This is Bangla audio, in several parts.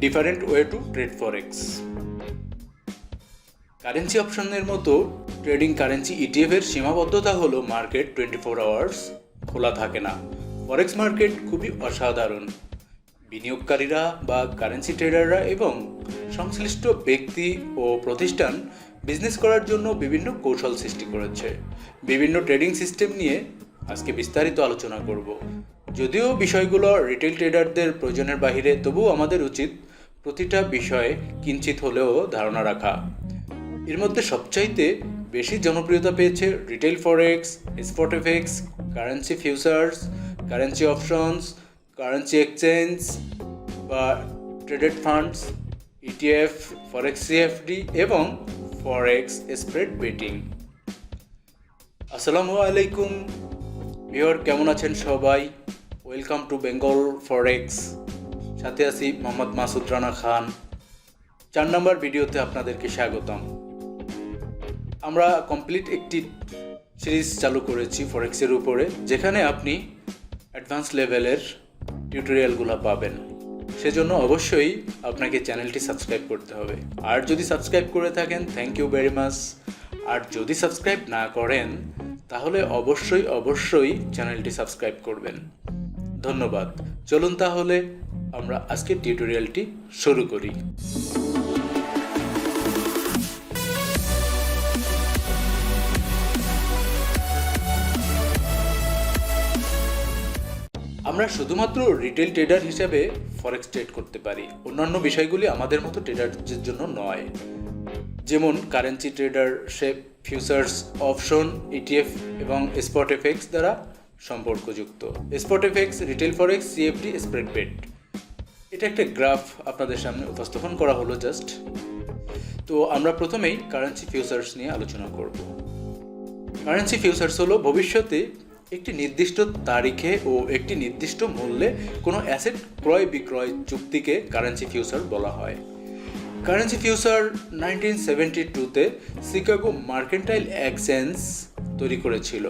Different way to trade forex. Currency অপশনের মতো ট্রেডিং কারেন্সি ইটিএফ এর সীমাবদ্ধতা হলো মার্কেট 24 আওয়ার্স খোলা থাকে না। ফরেক্স মার্কেট খুবই অসাধারণ। বিনিয়োগকারীরা বা কারেন্সি ট্রেডাররা এবং সংশ্লিষ্ট ব্যক্তি ও প্রতিষ্ঠান বিজনেস করার জন্য বিভিন্ন কৌশল সৃষ্টি করেছে। বিভিন্ন ট্রেডিং সিস্টেম নিয়ে আজকে বিস্তারিত আলোচনা করব। যদিও বিষয়গুলো রিটেল ট্রেডারদের প্রয়োজনের বাইরে, তবুও আমাদের উচিত প্রতিটা বিষয়ে কিঞ্চিত হলেও ধারণা রাখা। এর মধ্যে সবচাইতে বেশি জনপ্রিয়তা পেয়েছে retail forex, spot FX, currency futures, currency options, currency exchange বা traded funds, ETF, forex CFD এবং ফরেক্স স্প্রেড বেটিং। আসসালামু আলাইকুম ভিউয়ার, কেমন আছেন সবাই? ওয়েলকাম টু বেঙ্গল ফরেক্স। সাথে আছি মোহাম্মদ মাসুদ রানা খান। 4 নম্বর ভিডিওতে আপনাদেরকে স্বাগতম। আমরা কমপ্লিট একটি সিরিজ চালু করেছি ফরেক্সের উপরে, যেখানে আপনি অ্যাডভান্স লেভেলের টিউটোরিয়ালগুলো পাবেন। সেজন্য অবশ্যই আপনাকে চ্যানেলটি সাবস্ক্রাইব করতে হবে। আর যদি সাবস্ক্রাইব করে থাকেন, থ্যাংক ইউ ভেরি মাচ। আর যদি সাবস্ক্রাইব না করেন, তাহলে অবশ্যই চ্যানেলটি সাবস্ক্রাইব করবেন। ধন্যবাদ। চলুন তাহলে আমরা আজকের টিউটোরিয়ালটি শুরু করি। আমরা শুধুমাত্র রিটেল ট্রেডার হিসেবে ফরেক্স ট্রেড করতে পারি, অন্যান্য বিষয়গুলি আমাদের মতো ট্রেডারদের জন্য নয়। যেমন কারেন্সি ট্রেডার সে ফিউচার্স, অপশন, ইটিএফ এবং স্পট এফএক্স দ্বারা সম্পর্কযুক্ত। স্পট এফএক্স, রিটেল ফরেক্স, সিএফডি, স্প্রেড বেট। এটা একটা গ্রাফ আপনাদের সামনে উপস্থাপন করা হলো জাস্ট। তো আমরা প্রথমেই কারেন্সি ফিউচার্স নিয়ে আলোচনা করব। কারেন্সি ফিউচার্স হলো ভবিষ্যতে একটি নির্দিষ্ট তারিখে ও একটি নির্দিষ্ট মূল্যে কোনো অ্যাসেট ক্রয় বিক্রয় চুক্তিকে কারেন্সি ফিউচার বলা হয়। কারেন্সি ফিউচার 1972-তে শিকাগো মার্কেন্টাইল এক্সচেঞ্জ তৈরি করেছিল।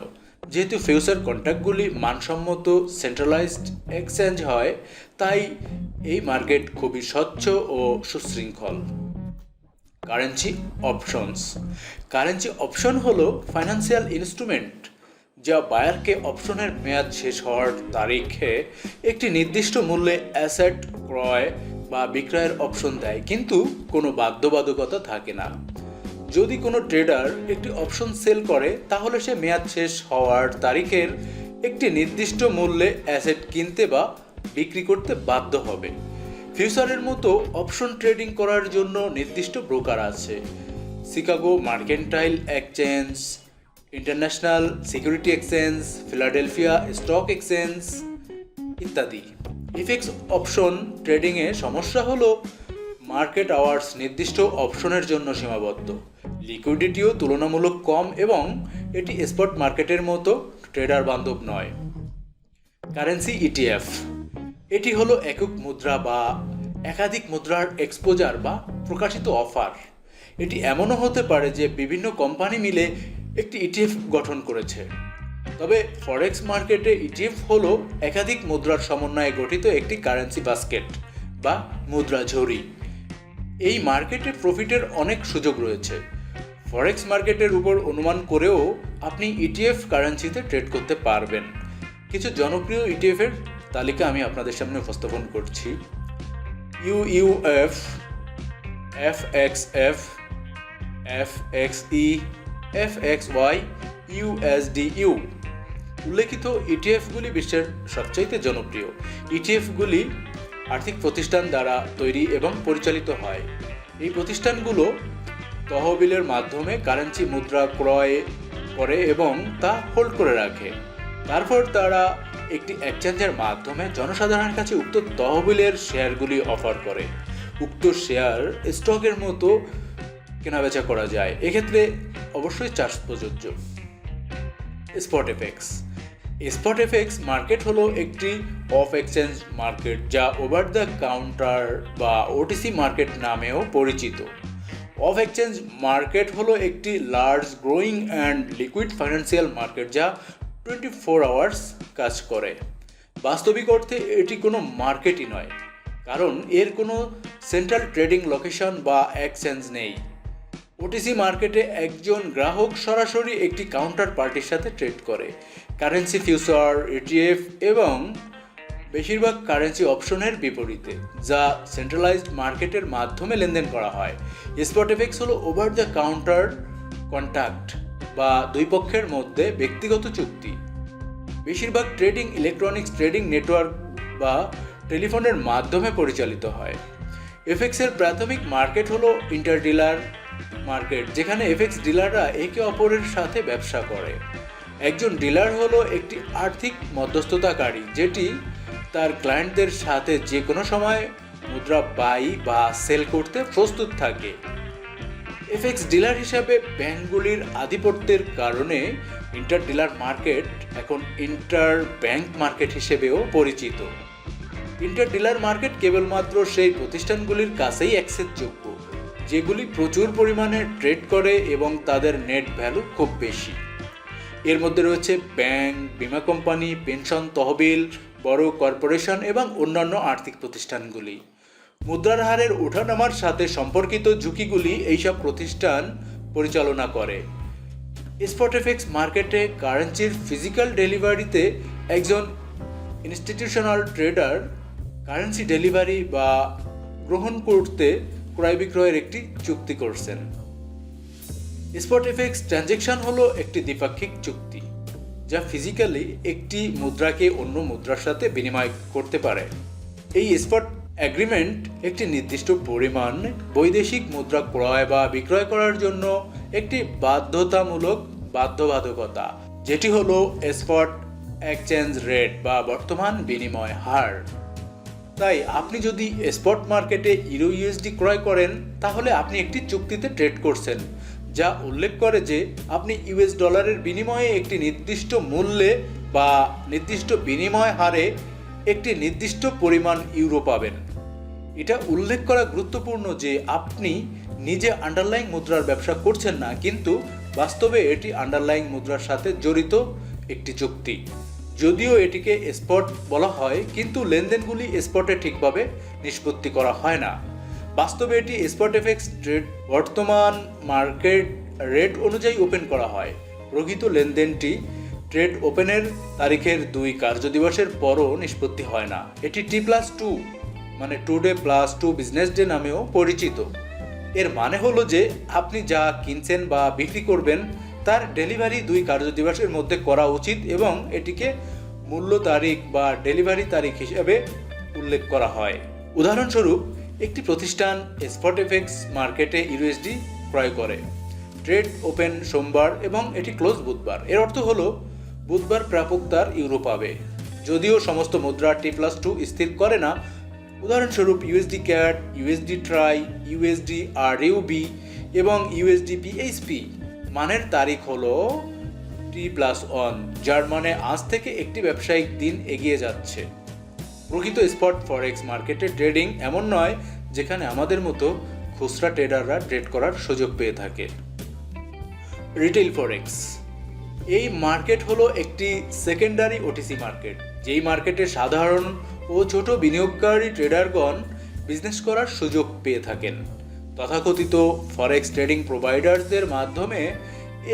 যেহেতু ফিউচার কন্ট্রাক্টগুলি মানসম্মত সেন্ট্রালাইজড এক্সচেঞ্জ হয়, তাই এই মার্কেট খুবই স্বচ্ছ ও সুশৃঙ্খল। Currency options. কারেন্সি অপশন হলো ফাইন্যান্সিয়াল ইনস্ট্রুমেন্ট যা বায়ারকে অপশনের মেয়াদ শেষ হওয়ার তারিখে একটি নির্দিষ্ট মূল্যে অ্যাসেট ক্রয় বা বিক্রয়ের অপশন দেয়, কিন্তু কোনো বাধ্যবাধকতা থাকে না। যদি কোনো ট্রেডার একটি অপশন সেল করে, তাহলে সে মেয়াদ শেষ হওয়ার তারিখের একটি নির্দিষ্ট মূল্যে অ্যাসেট কিনতে বা বিক্রি করতে বাধ্য হবে। ফিউচারের মতো অপশন ট্রেডিং করার জন্য নির্দিষ্ট ব্রোকার আছে: Chicago mercantile exchange, international security exchange, Philadelphia stock exchange ইত্যাদি। এফএক্স অপশন ট্রেডিংয়ে সমস্যা হলো মার্কেট আওয়ার্স নির্দিষ্ট অপশনের জন্য সীমাবদ্ধ, লিকুইডিটিও তুলনামূলক কম এবং এটি স্পট মার্কেটের মতো ট্রেডার বান্ধব নয়। Currency ETF. এটি হলো একক মুদ্রা বা একাধিক মুদ্রার এক্সপোজার বা প্রকাশিত অফার। এটি এমনও হতে পারে যে বিভিন্ন কোম্পানি মিলে একটি ইটিএফ গঠন করেছে। তবে ফরেক্স মার্কেটে ইটিএফ হলো একাধিক মুদ্রার সমন্বয়ে গঠিত একটি কারেন্সি বাস্কেট বা মুদ্রা ঝুড়ি। এই মার্কেটে প্রফিটের অনেক সুযোগ রয়েছে। ফরেক্স মার্কেটের উপর অনুমান করেও আপনি ইটিএফ কারেন্সিতে ট্রেড করতে পারবেন। কিছু জনপ্রিয় ইটিএফ এর তালিকা আমি আপনাদের সামনে উপস্থাপন করছি: ইউইউএফ, এফএক্সএফ, এফএক্সই, এফএক্সওয়াই, ইউএসডিইউ। উল্লেখিত ইটিএফগুলি বিশ্বের সবচাইতে জনপ্রিয়। ইটিএফগুলি আর্থিক প্রতিষ্ঠান দ্বারা তৈরি এবং পরিচালিত হয়। এই প্রতিষ্ঠানগুলো তহবিলের মাধ্যমে কারেন্সি মুদ্রা ক্রয় করে এবং তা হোল্ড করে রাখে। তারপর তারা একটি এক্সচেঞ্জের মাধ্যমে জনসাধারণের কাছে উক্ত তহবিলের শেয়ারগুলি অফার করে। উক্ত শেয়ার স্টকের মতো কেনাবেচা করা যায়। এক্ষেত্রে অবশ্যই চার্জ প্রযোজ্য। Spot FX. Spot FX market হলো একটি অফ এক্সচেঞ্জ মার্কেট যা ওভার দ্য কাউন্টার বা ওটিসি মার্কেট নামেও পরিচিত। অফ এক্সচেঞ্জ মার্কেট হলো একটি large, growing and liquid financial market যা 24 আওয়ার্স কাজ করে। বাস্তবিক অর্থে এটি কোনো মার্কেটই নয়, কারণ এর কোনো সেন্ট্রাল ট্রেডিং লোকেশন বা এক্সচেঞ্জ নেই। ওটিসি মার্কেটে একজন গ্রাহক সরাসরি একটি কাউন্টার পার্টির সাথে ট্রেড করে। কারেন্সি ফিউচার, ইটিএফ এবং বেশিরভাগ কারেন্সি অপশনের বিপরীতে, যা সেন্ট্রালাইজড মার্কেটের মাধ্যমে লেনদেন করা হয়। স্পট এফএক্স হলো ওভার দ্য কাউন্টার কন্ট্রাক্ট বা দুই পক্ষের মধ্যে ব্যক্তিগত চুক্তি। বেশিরভাগ ট্রেডিং ইলেকট্রনিক্স ট্রেডিং নেটওয়ার্ক বা টেলিফোনের মাধ্যমে পরিচালিত হয়। এফএক্সের প্রাথমিক মার্কেট হলো ইন্টারডিলার মার্কেট, যেখানে এফএক্স ডিলাররা একে অপরের সাথে ব্যবসা করে। একজন ডিলার হলো একটি আর্থিক মধ্যস্থতাকারী যেটি তার ক্লায়েন্টদের সাথে যে কোনো সময় মুদ্রা বাই বা সেল করতে প্রস্তুত থাকে। এফএক্স ডিলার হিসাবে ব্যাংকগুলির আধিপত্যের কারণে ইন্টারডিলার মার্কেট এখন ইন্টার ব্যাংক মার্কেট হিসেবেও পরিচিত। ইন্টারডিলার মার্কেট কেবলমাত্র সেই প্রতিষ্ঠানগুলির কাছেই অ্যাক্সেসযোগ্য যেগুলি প্রচুর পরিমাণে ট্রেড করে এবং তাদের নেট ভ্যালু খুব বেশি। এর মধ্যে রয়েছে ব্যাংক, বীমা কোম্পানি, পেনশন তহবিল, বড় কর্পোরেশন এবং অন্যান্য আর্থিক প্রতিষ্ঠানগুলি। মুদ্রার হারের ওঠানামার সাথে সম্পর্কিত ঝুঁকিগুলি এইসব প্রতিষ্ঠান পরিচালনা করে। স্পট এফএক্স মার্কেটে কারেন্সির ফিজিক্যাল ডেলিভারিতে একজন ইনস্টিটিউশনাল ট্রেডার কারেন্সি ডেলিভারি বা গ্রহণ করতে ক্রয় বিক্রয়ের একটি চুক্তি করছেন। স্পট এফএক্স ট্রানজ্যাকশন হলো একটি দ্বিপাক্ষিক চুক্তি যা ফিজিক্যালি একটি মুদ্রাকে অন্য মুদ্রার সাথে বিনিময় করতে পারে। এই স্পট এগ্রিমেন্ট একটি নির্দিষ্ট পরিমাণ বৈদেশিক মুদ্রা ক্রয় বা বিক্রয় করার জন্য একটি বাধ্যতামূলক বাধ্যবাধকতা, যেটি হলো স্পট এক্সচেঞ্জ রেট বা বর্তমান বিনিময় হার। তাই আপনি যদি স্পট মার্কেটে ইউরো ইউএসডি ক্রয় করেন তাহলে আপনি একটি চুক্তিতে ট্রেড করছেন যা উল্লেখ করে যে আপনি ইউএস ডলারের বিনিময়ে একটি নির্দিষ্ট মূল্যে বা নির্দিষ্ট বিনিময় হারে একটি নির্দিষ্ট পরিমাণ ইউরো পাবেন। এটা উল্লেখ করা গুরুত্বপূর্ণ যে আপনি নিজে আন্ডারলাইং মুদ্রার ব্যবসা করছেন না, কিন্তু বাস্তবে এটি আন্ডারলাইং মুদ্রার সাথে জড়িত একটি চুক্তি। যদিও এটিকে স্পট বলা হয়, কিন্তু লেনদেনগুলি স্পটে ঠিকভাবে নিষ্পত্তি করা হয় না। বাস্তবে এটি স্পট এফএক্স ট্রেড বর্তমান মার্কেট রেট অনুযায়ী ওপেন করা হয়। প্রকৃত লেনদেনটি ট্রেড ওপেনের তারিখের 2 কার্যদিবসের পরও নিষ্পত্তি হয় না। এটি T+2 মানে 2 ডে প্লাস 2 বিজনেস ডে নামেও পরিচিত। এর মানে হলো যে আপনি যা কিনছেন বা বিক্রি করবেন তার ডেলিভারি 2 কার্যদিবসের মধ্যে করা উচিত এবং এটিকে মূল্য তারিখ বা ডেলিভারি তারিখ হিসেবে উল্লেখ করা হয়। উদাহরণস্বরূপ, একটি প্রতিষ্ঠান স্পট এফএক্স মার্কেটে ইউএসডি ক্রয় করে। ট্রেড ওপেন সোমবার এবং এটি ক্লোজ বুধবার। এর অর্থ হলো বুধবার প্রাপক তার ইউরো পাবে। যদিও সমস্ত মুদ্রা T+2 স্থির করে না, উদাহরণস্বরূপ USD CAD, USD TRY, USD RUB এবং ইউএসডি পিএইচপি মানের তারিখ হলো T+1, যার মানে আজ থেকে একটি ব্যবসায়িক দিন এগিয়ে যাচ্ছে। প্রকৃত স্পট ফরেক্স মার্কেটে ট্রেডিং এমন নয় যেখানে আমাদের মতো খুচরা ট্রেডাররা ট্রেড করার সুযোগ পেয়ে থাকে। রিটেল ফরেক্স এই মার্কেট হলো একটি সেকেন্ডারি ওটিসি মার্কেট, যেই মার্কেটে সাধারণ ও ছোট বিনিয়োগকারী ট্রেডারগণ বিজনেস করার সুযোগ পেয়ে থাকেন। তথাকথিত ফরেক্স ট্রেডিং প্রোভাইডারদের মাধ্যমে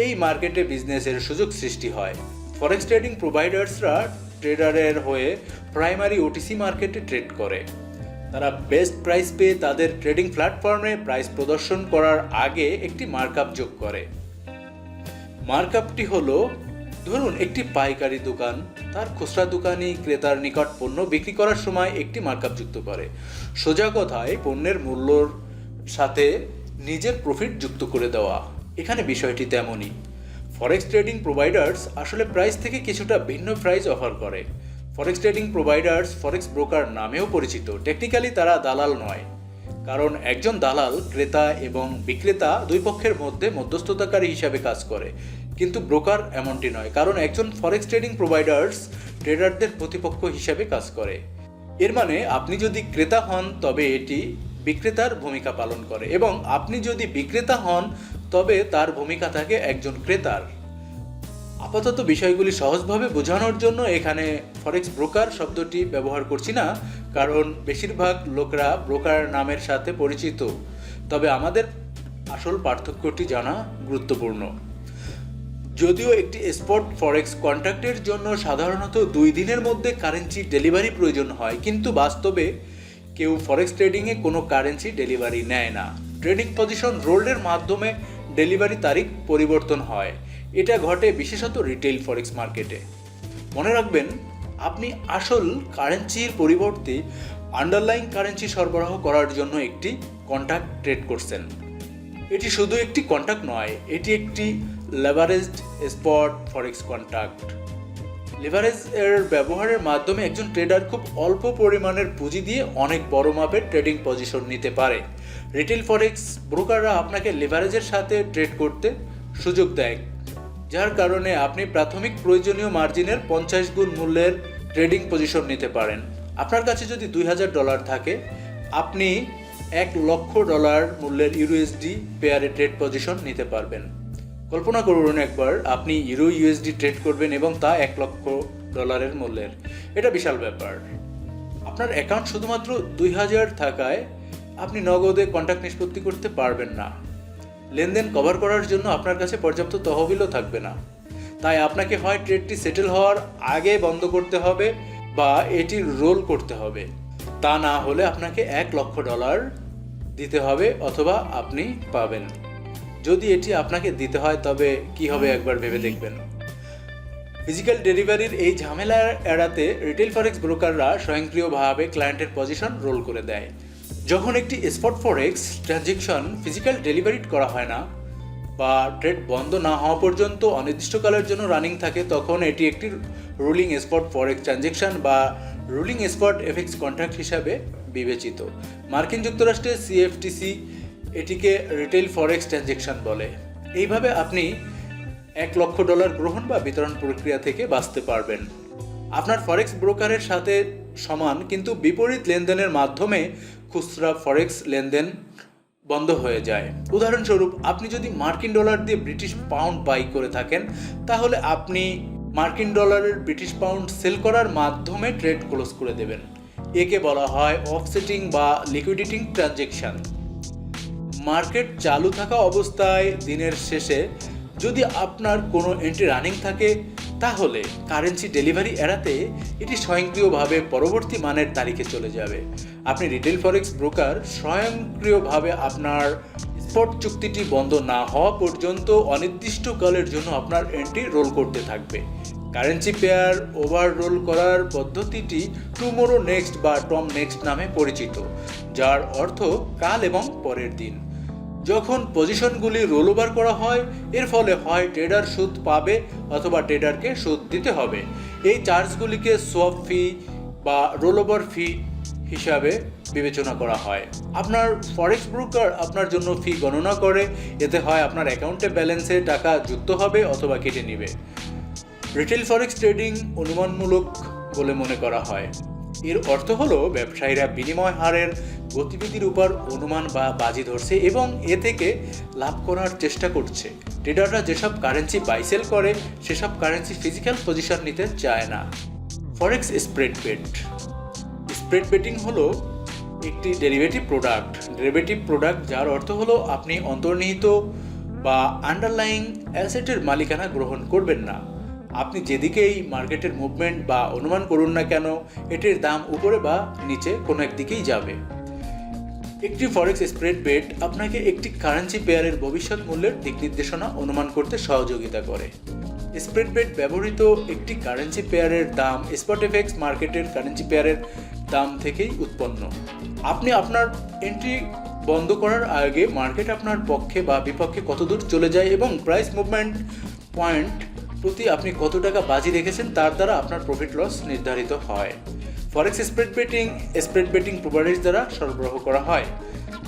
এই মার্কেটে বিজনেসের সুযোগ সৃষ্টি হয়। ফরেক্স ট্রেডিং প্রোভাইডার্সরা ট্রেডারের হয়ে প্রাইমারি ওটিসি মার্কেটে ট্রেড করে। তারা বেস্ট প্রাইস পেয়ে তাদের ট্রেডিং প্ল্যাটফর্মে প্রাইস প্রদর্শন করার আগে একটি মার্কআপ যোগ করে। মার্কআপটি হলো, ধরুন একটি পাইকারি দোকান তার খুচরা দোকানি ক্রেতার নিকট পণ্য বিক্রি করার সময় একটি মার্কআপ যুক্ত করে। সোজা কথায় পণ্যের মূল্যর সাথে নিজের প্রফিট যুক্ত করে দেওয়া। এখানে বিষয়টি তেমনই। ফরেক্স ট্রেডিং প্রোভাইডার্স আসলে প্রাইস থেকে কিছুটা ভিন্ন প্রাইস অফার করে। ফরেক্স ট্রেডিং প্রোভাইডার্স ফরেক্স ব্রোকার নামেও পরিচিত। টেকনিক্যালি তারা দালাল নয়, কারণ একজন দালাল ক্রেতা এবং বিক্রেতা দুই পক্ষের মধ্যে মধ্যস্থতাকারী হিসাবে কাজ করে, কিন্তু ব্রোকার এমনটি নয়, কারণ একজন ফরেক্স ট্রেডিং প্রোভাইডার্স ট্রেডারদের প্রতিপক্ষ হিসাবে কাজ করে। এর মানে আপনি যদি ক্রেতা হন তবে এটি বিক্রেতার ভূমিকা পালন করে, এবং আপনি যদি বিক্রেতা হন তবে তার ভূমিকা থাকে একজন ক্রেতার। আপাতত বিষয়গুলি সহজভাবে বোঝানোর জন্য এখানে ফরেক্স ব্রোকার শব্দটি ব্যবহার করছি না, কারণ বেশিরভাগ লোকরা ব্রোকার নামের সাথে পরিচিত, তবে আমাদের আসল পার্থক্যটি জানা গুরুত্বপূর্ণ। যদিও একটি স্পট ফরেক্স কন্ট্রাক্টের জন্য সাধারণত 2 দিনের মধ্যে কারেন্সি ডেলিভারি প্রয়োজন হয়, কিন্তু বাস্তবে কেউ ফরেক্স ট্রেডিংয়ে কোনো কারেন্সি ডেলিভারি নেয় না। ট্রেডিং পজিশন রোল্ডের মাধ্যমে ডেলিভারি তারিখ পরিবর্তন হয়। এটা ঘটে বিশেষত রিটেল ফরেক্স মার্কেটে। মনে রাখবেন, আপনি আসল কারেন্সির পরিবর্তে আন্ডারলাইং কারেন্সি সরবরাহ করার জন্য একটি কন্ট্রাক্ট ট্রেড করছেন। এটি শুধু একটি কন্ট্রাক্ট নয়, এটি একটি লেভারেজড স্পট ফরেক্স কন্ট্রাক্ট। লেভারেজ এর ব্যবহারের মাধ্যমে একজন ট্রেডার খুব অল্প পরিমাণের পুঁজি দিয়ে অনেক বড় মাপের ট্রেডিং পজিশন নিতে পারে। রিটেল ফরেক্স ব্রোকাররা আপনাকে লেভারেজের সাথে ট্রেড করতে সুযোগ দেয়, যার কারণে আপনি প্রাথমিক প্রয়োজনীয় মার্জিনের 50 গুণ মূল্যের ট্রেডিং পজিশন নিতে পারেন। আপনার কাছে যদি $2000 থাকে, আপনি $1,00,000 মূল্যের ইউএসডি পেয়ারে ট্রেড পজিশন নিতে পারবেন। কল্পনা করুন একবার আপনি ইউরো ইউএসডি ট্রেড করবেন এবং তা $1,00,000 মূল্যের। এটা বিশাল ব্যাপার। আপনার অ্যাকাউন্ট শুধুমাত্র 2000 থাকায় আপনি নগদে কন্ট্রাক্ট নিষ্পত্তি করতে পারবেন না। লেনদেন কভার করার জন্য আপনার কাছে পর্যাপ্ত তহবিলও থাকবে না। তাই আপনাকে হয় ট্রেডটি সেটেল হওয়ার আগে বন্ধ করতে হবে বা এটি রোল করতে হবে। তা না হলে আপনাকে $1,00,000 দিতে হবে অথবা আপনি পাবেন। যদি এটি আপনাকে দিতে হয় তবে কি হবে একবার ভেবে দেখবেন। ফিজিক্যাল ডেলিভারির এই ঝামেলা এড়াতে রিটেল ফরেক্স ব্রোকাররা স্বয়ংক্রিয়ভাবে ক্লায়েন্টের পজিশন রোল করে দেয়। যখন একটি স্পট ফরেক্স ট্রানজ্যাকশন ফিজিক্যাল ডেলিভারি করা হয় না বা ট্রেড বন্ধ না হওয়া পর্যন্ত অনির্দিষ্টকালের জন্য রানিং থাকে, তখন এটি একটি রুলিং স্পট ফরেক্স ট্রানজ্যাকশন বা রুলিং স্পট এফএক্স কন্ট্রাক্ট হিসাবে বিবেচিত। মার্কিন যুক্তরাষ্ট্রে সিএফটিসি এটিকে রিটেল ফরেক্স ট্রানজ্যাকশন বলে। এইভাবে আপনি $1,00,000 গ্রহণ বা বিতরণ প্রক্রিয়া থেকে বাঁচতে পারবেন। আপনার ফরেক্স ব্রোকারের সাথে সমান, কিন্তু বিপরীত লেনদেনের মাধ্যমে খুচরা ফরেক্স লেনদেন বন্ধ হয়ে যায়। উদাহরণস্বরূপ, আপনি যদি মার্কিন ডলার দিয়ে ব্রিটিশ পাউন্ড বাই করে থাকেন, তাহলে আপনি মার্কিন ডলারের ব্রিটিশ পাউন্ড সেল করার মাধ্যমে ট্রেড ক্লোজ করে দেবেন। একে বলা হয় অফসেটিং বা লিকুইডেটিং ট্রানজ্যাকশন। মার্কেট চালু থাকা অবস্থায় দিনের শেষে যদি আপনার কোনো এন্ট্রি রানিং থাকে, তাহলে কারেন্সি ডেলিভারি এড়াতে এটি স্বয়ংক্রিয়ভাবে পরবর্তী মানের তারিখে চলে যাবে। আপনি রিটেল ফরেক্স ব্রোকার স্বয়ংক্রিয়ভাবে আপনার স্পট চুক্তিটি বন্ধ না হওয়া পর্যন্ত অনির্দিষ্টকালের জন্য আপনার এন্ট্রি রোল করতে থাকবে। কারেন্সি পেয়ার ওভার রোল করার পদ্ধতিটি টুমোরো নেক্সট বা টম নেক্সট নামে পরিচিত, যার অর্থ কাল এবং পরের দিন। যখন পজিশনগুলি রোল ওভার করা হয়, এর ফলে হয় ট্রেডার সুদ পাবে অথবা ট্রেডারকে সুদ দিতে হবে। এই চার্জগুলিকে সোয়াপ ফি বা রোল ওভার ফি হিসাবে বিবেচনা করা হয়। আপনার ফরেক্স ব্রোকার আপনার জন্য ফি গণনা করে, এতে হয় আপনার অ্যাকাউন্টে ব্যালেন্সে টাকা যুক্ত হবে অথবা কেটে নেবে। রিটেল ফরেক্স ট্রেডিং অনুমানমূলক বলে মনে করা হয়। এর অর্থ হলো ব্যবসায়ীরা বিনিময় হারের গতিবিধির উপর অনুমান বা বাজি ধরছে এবং এ থেকে লাভ করার চেষ্টা করছে। ট্রেডাররা যেসব কারেন্সি বাই সেল করে, সেসব কারেন্সি ফিজিক্যাল পজিশন নিতে চায় না। ফরেক্স স্প্রেড বেট। স্প্রেড বেটিং হলো একটি ডেরিভেটিভ প্রোডাক্ট যার অর্থ হলো আপনি অন্তর্নিহিত বা আন্ডারলাইং অ্যাসেটের মালিকানা গ্রহণ করবেন না। আপনি যেদিকেই মার্কেটের মুভমেন্ট বা অনুমান করুন না কেন, এটির দাম উপরে বা নিচে কোনো একদিকেই যাবে। একটি ফরেক্স স্প্রেড বেট আপনাকে একটি কারেন্সি পেয়ারের ভবিষ্যৎ মূল্যের দিক নির্দেশনা অনুমান করতে সহযোগিতা করে। স্প্রেড বেট ব্যবহৃত একটি কারেন্সি পেয়ারের দাম স্পট এফএক্স মার্কেটের কারেন্সি পেয়ারের দাম থেকেই উৎপন্ন। আপনি আপনার এন্ট্রি বন্ধ করার আগে মার্কেট আপনার পক্ষে বা বিপক্ষে কতদূর চলে যায় এবং প্রাইস মুভমেন্ট পয়েন্ট প্রতি আপনি কত টাকা বাজি রেখেছেন তার দ্বারা আপনার প্রফিট লস নির্ধারিত হয়। ফরেক্স স্প্রেড বেটিং প্রোভাইডার্স দ্বারা সরবরাহ করা হয়।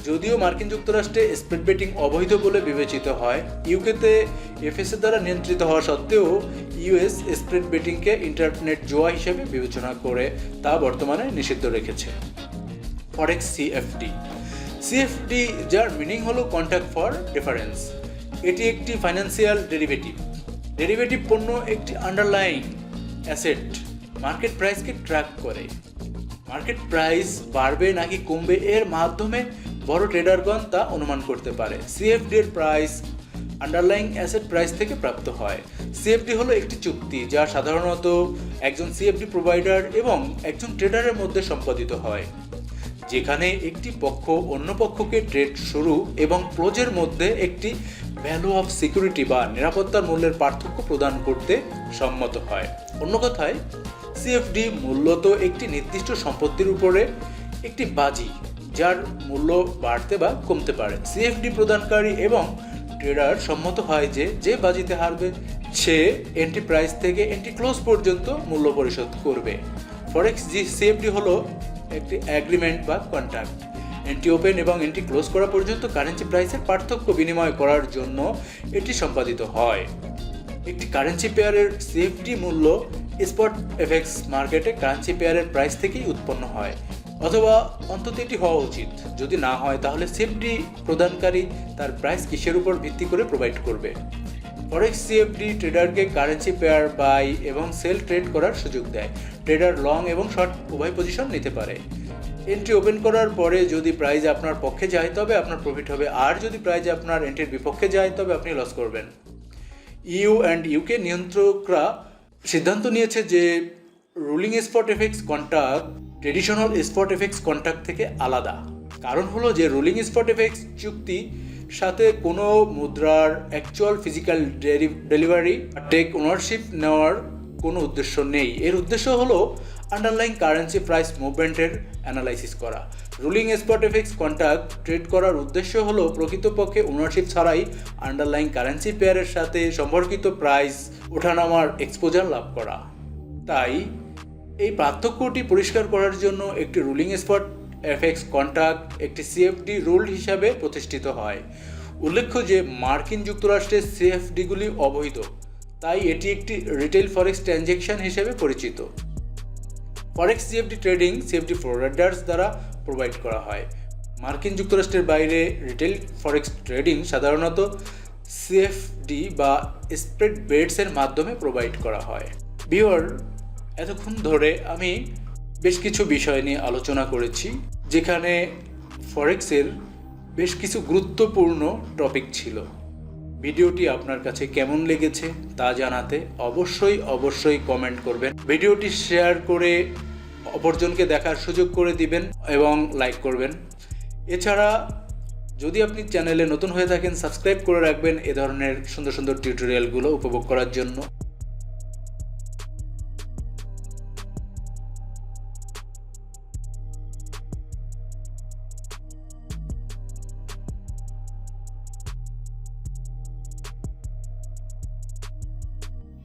যদিও মার্কিন যুক্তরাষ্ট্রে স্প্রেড বেটিং অবৈধ বলে বিবেচিত হয়, ইউকেতে এফএসএ দ্বারা নিয়ন্ত্রিত হওয়া সত্ত্বেও ইউএস স্প্রেড বেটিংকে ইন্টারনেট জুয়া হিসেবে বিবেচনা করে তা বর্তমানে নিষিদ্ধ রেখেছে। ফরেক্স সিএফডি যার মিনিং হলো কন্ট্রাক্ট ফর ডিফারেন্স। এটি একটি ফাইন্যান্সিয়াল ডেরিভেটিভ পণ্য একটি আন্ডারলাইং অ্যাসেট মার্কেট প্রাইসকে ট্র্যাক করে। মার্কেট প্রাইস বাড়বে নাকি কমবে এর মাধ্যমে বড় ট্রেডারগণ তা অনুমান করতে পারে। সিএফডি এর প্রাইস আন্ডারলাইং অ্যাসেট প্রাইস থেকে প্রাপ্ত হয়। সিএফডি হলো একটি চুক্তি যা সাধারণত একজন সিএফডি প্রোভাইডার এবং একজন ট্রেডারের মধ্যে সম্পাদিত হয়, যেখানে একটি পক্ষ অন্য পক্ষকে ট্রেড শুরু এবং ক্লোজের মধ্যে একটি ভ্যালু অফ সিকিউরিটি বা নিরাপত্তার মূল্যের পার্থক্য প্রদান করতে সম্মত হয়। অন্য কথায়, সিএফডি মূলত একটি নির্দিষ্ট সম্পত্তির উপরে একটি বাজি যার মূল্য বাড়তে বা কমতে পারে। সিএফডি প্রদানকারী এবং ট্রেডার সম্মত হয় যে যে বাজিতে হারবে সে এন্ট্রি প্রাইস থেকে এন্ট্রি ক্লোজ পর্যন্ত মূল্য পরিশোধ করবে। ফরেক্স সিএফডি হলো একটি অ্যাগ্রিমেন্ট বা কন্ট্রাক্ট। এন্ট্রি ওপেন এবং এন্ট্রি ক্লোজ করা পর্যন্ত কারেন্সি প্রাইসের পার্থক্য বিনিময় করার জন্য এটি সম্পাদিত হয়। একটি কারেন্সি পেয়ারের সিএফডি মূল্য স্পট এফএক্স মার্কেটে কারেন্সি পেয়ারের প্রাইস থেকেই উৎপন্ন হয়, অথবা অন্তত এটি হওয়া উচিত। যদি না হয় তাহলে সিএফডি প্রদানকারী তার প্রাইস কিসের উপর ভিত্তি করে প্রোভাইড করবে। ফরেক্স সিএফডি ট্রেডারকে কারেন্সি পেয়ার বাই এবং সেল ট্রেড করার সুযোগ দেয়। ট্রেডার লং এবং শর্ট উভয় পজিশন নিতে পারে। এন্ট্রি ওপেন করার পরে যদি প্রাইস আপনার পক্ষে যায় তবে আপনার প্রফিট হবে, আর যদি প্রাইস আপনার এন্ট্রির বিপক্ষে যায় তবে আপনি লস করবেন। ইউ অ্যান্ড ইউকে নিয়ন্ত্রকরা সিদ্ধান্ত নিয়েছে যে ruling spot FX contract traditional spot FX contract থেকে আলাদা। কারণ হলো যে রুলিং স্পট এফএক্স চুক্তি সাথে কোনো মুদ্রার actual physical delivery take ownership নেওয়ার কোনো উদ্দেশ্য নেই। এর উদ্দেশ্য হলো আন্ডারলাইং কারেন্সি প্রাইস মুভমেন্টের অ্যানালাইসিস করা। Rolling spot FX contract trade করার উদ্দেশ্য হলো প্রকৃতপক্ষে ওনারশিপ ছাড়াই আন্ডারলাইং কারেন্সি পেয়ারের সাথে সম্পর্কিত প্রাইস ওঠানামার এক্সপোজার লাভ করা। তাই এই পার্থক্যটি পরিষ্কার করার জন্য একটি রুলিং স্পট এফএক্স কন্ট্রাক্ট একটি সিএফডি রুল হিসাবে প্রতিষ্ঠিত হয়। উল্লেখ্য যে মার্কিন যুক্তরাষ্ট্রের সিএফডিগুলি অবৈধ, তাই এটি একটি রিটেল ফরেক্স ট্রানজ্যাকশন হিসেবে পরিচিত। ফরেক্স সিএফডি ট্রেডিং সিএফডি প্রোভাইডার্স দ্বারা প্রোভাইড করা হয়। মার্কিন যুক্তরাষ্ট্রের বাইরে রিটেল ফরেক্স ট্রেডিং সাধারণত সিএফডি বা স্প্রেড বেটসের মাধ্যমে প্রোভাইড করা হয়। ভিউয়ার, এতক্ষণ ধরে আমি বেশ কিছু বিষয় নিয়ে আলোচনা করেছি, যেখানে ফরেক্সের বেশ কিছু গুরুত্বপূর্ণ টপিক ছিল। ভিডিওটি আপনার কাছে কেমন লেগেছে তা জানাতে অবশ্যই কমেন্ট করবেন। ভিডিওটি শেয়ার করে অপরজনকে দেখার সুযোগ করে দিবেন এবং লাইক করবেন। এছাড়া যদি আপনি চ্যানেলে নতুন হয়ে থাকেন সাবস্ক্রাইব করে রাখবেন এ ধরনের সুন্দর সুন্দর টিউটোরিয়ালগুলো উপভোগ করার জন্য।